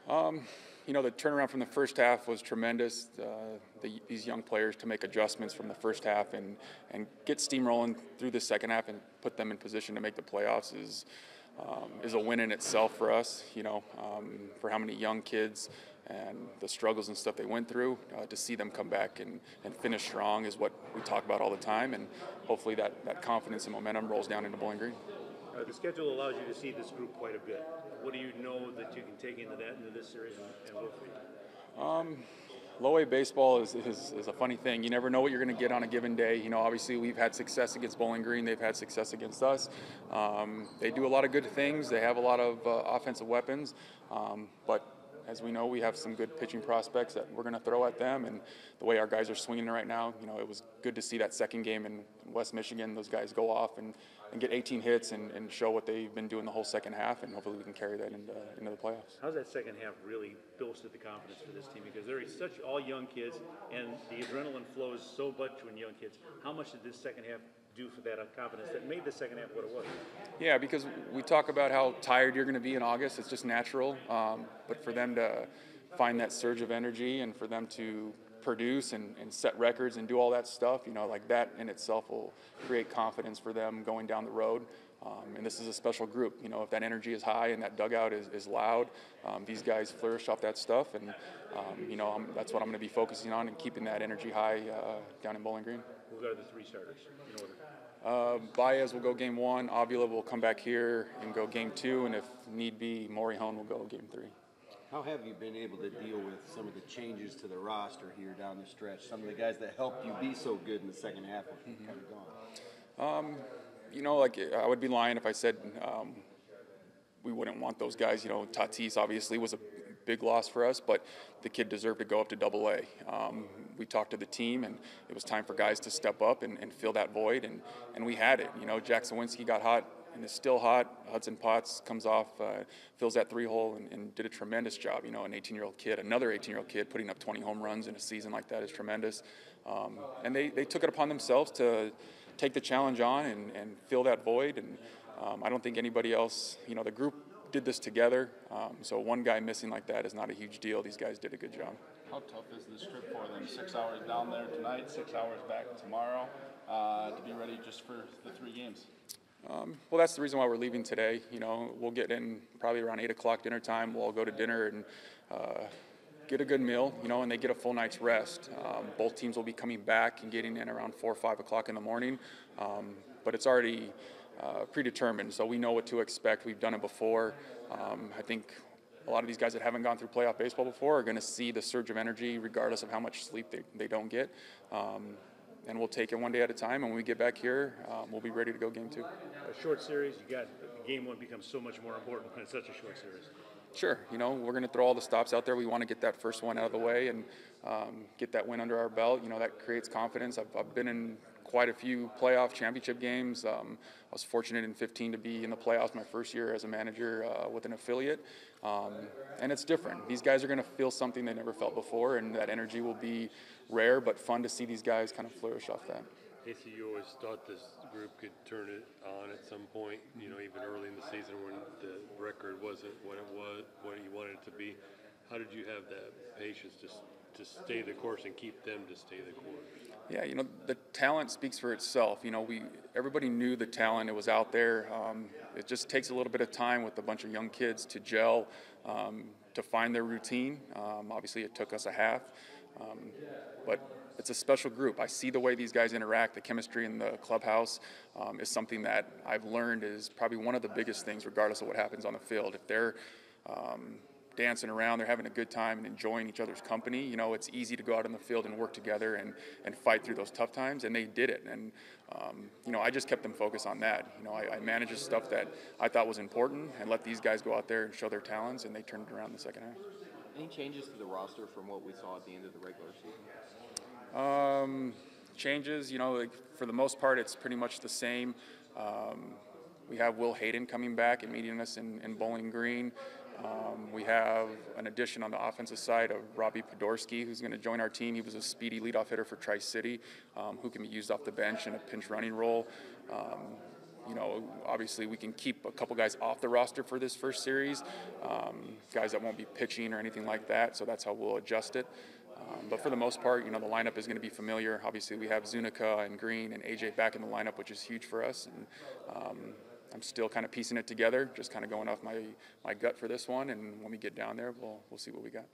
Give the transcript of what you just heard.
Um, the turnaround from the first half was tremendous. These young players to make adjustments from the first half and get steamrolling through the second half and put them in position to make the playoffs is a win in itself for us. For how many young kids and the struggles and stuff they went through, to see them come back and finish strong is what we talk about all the time, and hopefully that confidence and momentum rolls down into Bowling Green. The schedule allows you to see this group quite a bit. What do you know that you can take into this series and work for you? Low A baseball is a funny thing. You never know what you're going to get on a given day. Obviously we've had success against Bowling Green. They've had success against us. They do a lot of good things. They have a lot of offensive weapons, but as we know, we have some good pitching prospects that we're going to throw at them, and the way our guys are swinging right now, it was good to see that second game in West Michigan. Those guys go off and get 18 hits and show what they've been doing the whole second half, and hopefully we can carry that into the playoffs. How's that second half really boosted the confidence for this team? Because they're such all young kids, and the adrenaline flows so much when young kids. How much did this second half do for that confidence that made the second half what it was? Yeah, because we talk about how tired you're going to be in August. It's just natural. But for them to find that surge of energy and for them to produce and set records and do all that stuff, like that in itself will create confidence for them going down the road. And this is a special group. If that energy is high and that dugout is loud, these guys flourish off that stuff. And, that's what I'm going to be focusing on and keeping that energy high down in Bowling Green. We'll go to the three starters in order. Baez will go game 1, Avila will come back here and go game 2, and if need be, Morihone will go game 3. How have you been able to deal with some of the changes to the roster here down the stretch? Some of the guys that helped you be so good in the second half are kind of gone. I would be lying if I said we wouldn't want those guys. Tatis obviously was a big loss for us, but the kid deserved to go up to Double-A. We talked to the team, and it was time for guys to step up and fill that void, and we had it. Jack Sawinski got hot and is still hot. Hudson Potts comes off, fills that 3-hole and did a tremendous job. An 18-year-old kid, another 18-year-old kid putting up 20 home runs in a season like that is tremendous. And they took it upon themselves to take the challenge on and fill that void, and I don't think anybody else, the group did this together, so one guy missing like that is not a huge deal. These guys did a good job. How tough is this trip for them? 6 hours down there tonight, 6 hours back tomorrow, to be ready just for the 3 games? Well, that's the reason why we're leaving today. We'll get in probably around 8 o'clock dinner time. We'll all go to dinner and get a good meal, and they get a full night's rest. Both teams will be coming back and getting in around 4 or 5 o'clock in the morning, but it's already predetermined, so we know what to expect. We've done it before. I think a lot of these guys that haven't gone through playoff baseball before are going to see the surge of energy regardless of how much sleep they don't get. And we'll take it one day at a time, and when we get back here, we'll be ready to go game 2. A short series, game 1 becomes so much more important when it's such a short series. Sure, we're going to throw all the stops out there. We want to get that first one out of the way and get that win under our belt. That creates confidence. I've been in quite a few playoff championship games. I was fortunate in 15 to be in the playoffs my first year as a manager with an affiliate. And it's different. These guys are going to feel something they never felt before, and that energy will be rare but fun to see these guys kind of flourish off that. Casey, you always thought this group could turn it on at some point, even early in the season when the record wasn't what it was, what you wanted it to be. How did you have that patience to stay the course and keep them to stay the course? Yeah, the talent speaks for itself. Everybody knew the talent. It was out there. It just takes a little bit of time with a bunch of young kids to gel, to find their routine. Obviously, it took us a half, but it's a special group. I see the way these guys interact. The chemistry in the clubhouse is something that I've learned is probably one of the biggest things, regardless of what happens on the field. If they're dancing around, they're having a good time and enjoying each other's company, it's easy to go out on the field and work together and fight through those tough times, and they did it. And I just kept them focused on that. I managed stuff that I thought was important and let these guys go out there and show their talents, and they turned it around in the second half. Any changes to the roster from what we saw at the end of the regular season? Changes, for the most part, it's pretty much the same. We have Will Hayden coming back and meeting us in Bowling Green. We have an addition on the offensive side of Robbie Podorsky, who's going to join our team. He was a speedy leadoff hitter for Tri-City, who can be used off the bench in a pinch running role. obviously we can keep a couple guys off the roster for this first series, guys that won't be pitching or anything like that. So that's how we'll adjust it. But for the most part, the lineup is going to be familiar. Obviously, we have Zunica and Green and AJ back in the lineup, which is huge for us. And I'm still kind of piecing it together, just kind of going off my gut for this one. And when we get down there, we'll see what we got.